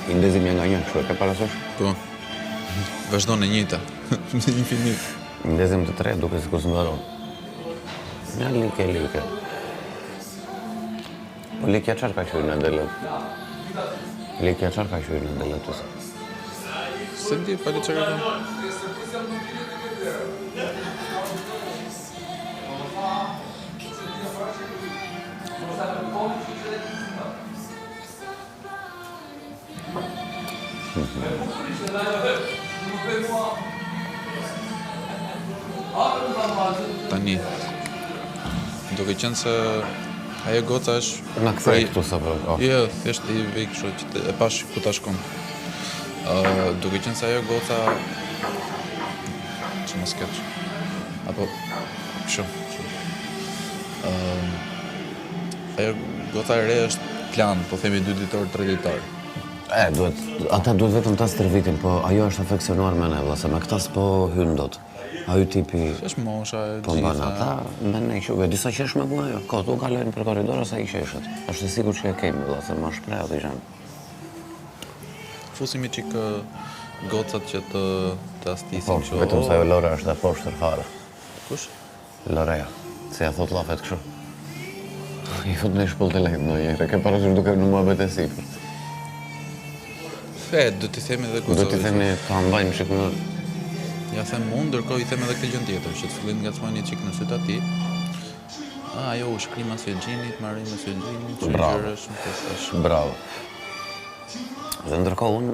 I ndezim nga një, kështu e ke parasysh? Po. Vazhdo në njëta. Në infinit. I ndezim të tre, duke sikur s'mbaron. Nga like. Po likja çfarë ka qenë në delet? Likja çfarë ka qenë në delet? Se ndi, pali që ka kam. Tani, duke qenë se ajo goca është... Na kthej këtu sapo. Jo, thjesht i vej kështu që e pash ku ta shkon. Duke qenë se ajo goca... që më skeq. Apo, kështu. Ajo goca e re është plan, po themi 2 ditor, 3 ditor. Ata duhet vetëm ta stërvitin, po ajo është afeksionuar me ne, se me këta s'po hyn dot. Ajo tipi... është mosha e po mban ata, me ne që disa qesh me mua jo. Ka, tu kalojnë për korridor ose i qeshet. Është e sigurt që e kemi, se më shpreh aty janë. Fusimi çik gocat që të astisin Po, kështu. vetëm se ajo Lore është e poshtër fare. Kush? Lorea, se ja thot llafet kështu. I thot në shpull të lejtë ndonjëherë, ke parasysh duke në muhabet e sipër. Do t'i themi edhe Do t'i themi ta mbajmë shik në... Ja them unë, ndërkohë i them edhe këtë gjën tjetër, që të fillim ngacmoni çik në syt atij. Ajo u shkrim as Elgjinit, marrim as Elgjinit, Bravo. Bravo. Dhe ndërkohë unë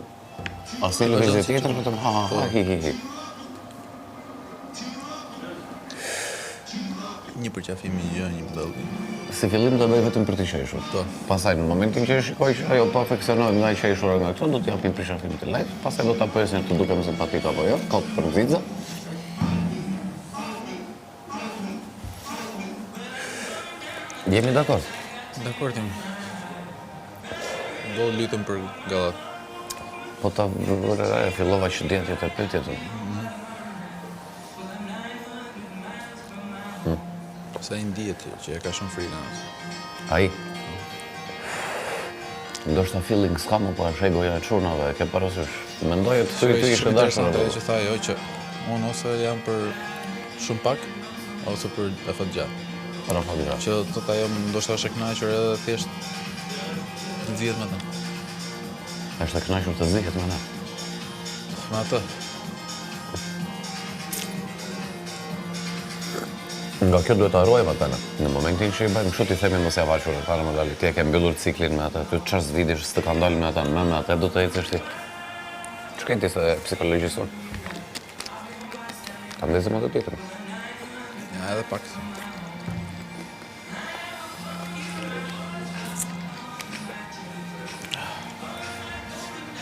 asnjë lëvizje tjetër vetëm ha hi. Një përqafim i gjë, një vëllë. Si fillim do bëj vetëm për të qeshur. Po. Pastaj në momentin që e shikoj që ajo po afeksionohet nga e qeshura nga këto, do t'i japim përshafim të lehtë, pastaj do ta pyesin të dukem simpatik apo jo, kot për nxiza. Jemi dakord? Dakord jam. Do lutem për gallat. Po ta fillova që djetjet e pyetjet. Sa i ndihet që e ka shumë frikë. Ai. Ndoshta feeling s'ka më po ashej goja e çunave, ke parasysh. Mendoj të ty ishe dashur. Që tha ajo që unë ose jam për shumë pak, ose për afat gjatë. Për afat gjatë. Që thot ajo ndoshta është e kënaqur edhe thjesht nxirr me ta. Është e kënaqur të zihet me ne. Me atë. Nga kjo duhet ta ruajmë atë. Në momentin që i bëjmë kështu ti themi mos ja vaqur para modalit. Ti e ke mbyllur ciklin me atë. Ty çfarë zgjidhësh s'të ka ndalë me atë, me atë do të ecësh ti. Ç'ke ti se psikologjisht? Ta ndezim atë tjetër. Ja, edhe pak.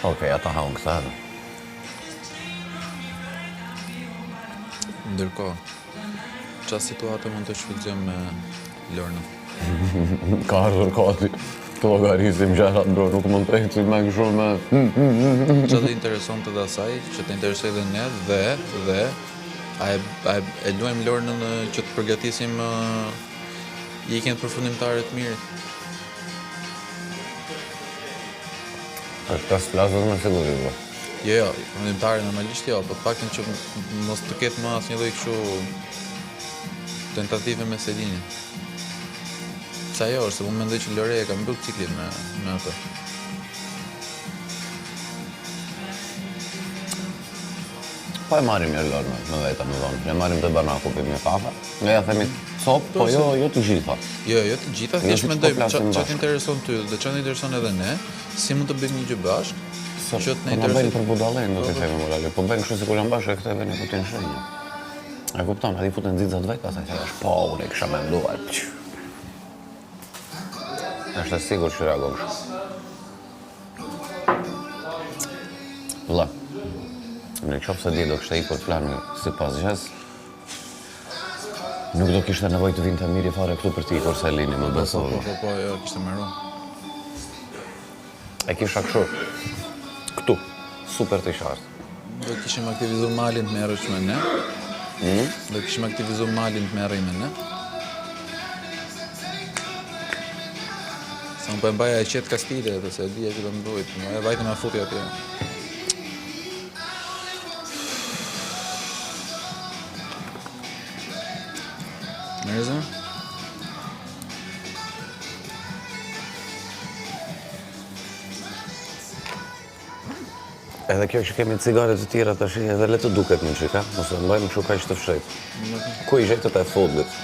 Okej, ata haun këta. Ndërkohë, çfarë situate mund të shfrytëzojmë me Lornën? Ka ardhur kati. Të llogarizim gjërat bro, nuk mund të ecim me kështu me... Çfarë të intereson të asaj, që të interesoj edhe ne dhe a e luajmë Lornën që të përgatisim ikjen përfundimtare të mirë. Është tas flasës me siguri bro. Jo, përfundimtare normalisht jo, po paktën që mos të ketë më asnjë lloj kështu tentative me Selinin. Sa jo është, se unë mendoj që Loreja ka mbyll ciklin me atë. Po e marrim mirë Lornën, me vetëm në dhonë. Ne marrim të banaku për një kafe. Ne ja themi cop, po jo të gjitha. Jo të gjitha, thjesht mendoj çfarë të intereson ty dhe çfarë intereson edhe ne, si mund të bëjmë një gjë bashkë. Që të na intereson. Po bëjmë për budallën, do të themi morale. Po bëjmë kështu sikur janë bashkë këtë edhe ne po të shenjë. E kupton, ai futen nxitxat vetë, pastaj thash, po unë kisha menduar. Është sigurt që reagon kështu. Vëlla, në qoftë se di do kishte ikur plani sipas gjës, nuk do kishte nevojë të vinte mirë fare këtu për të ikur Selini, më beso. Po, jo, kishte mëruar. E kisha kështu. Këtu, super të qartë. Do kishim aktivizuar malin të merresh me ne. Do kishim aktivizuar malin të merrej me ne. Sa Unë po e mbaja e qetë Kastile, dhe se e dija që do më dujt, e vajtë me futi atje. Merëzëm? Edhe kjo që kemi cigare të tjera tash edhe le të duket më çika, mos e mbajmë kështu kaq të fshehtë. Ku i gjetët e fundit?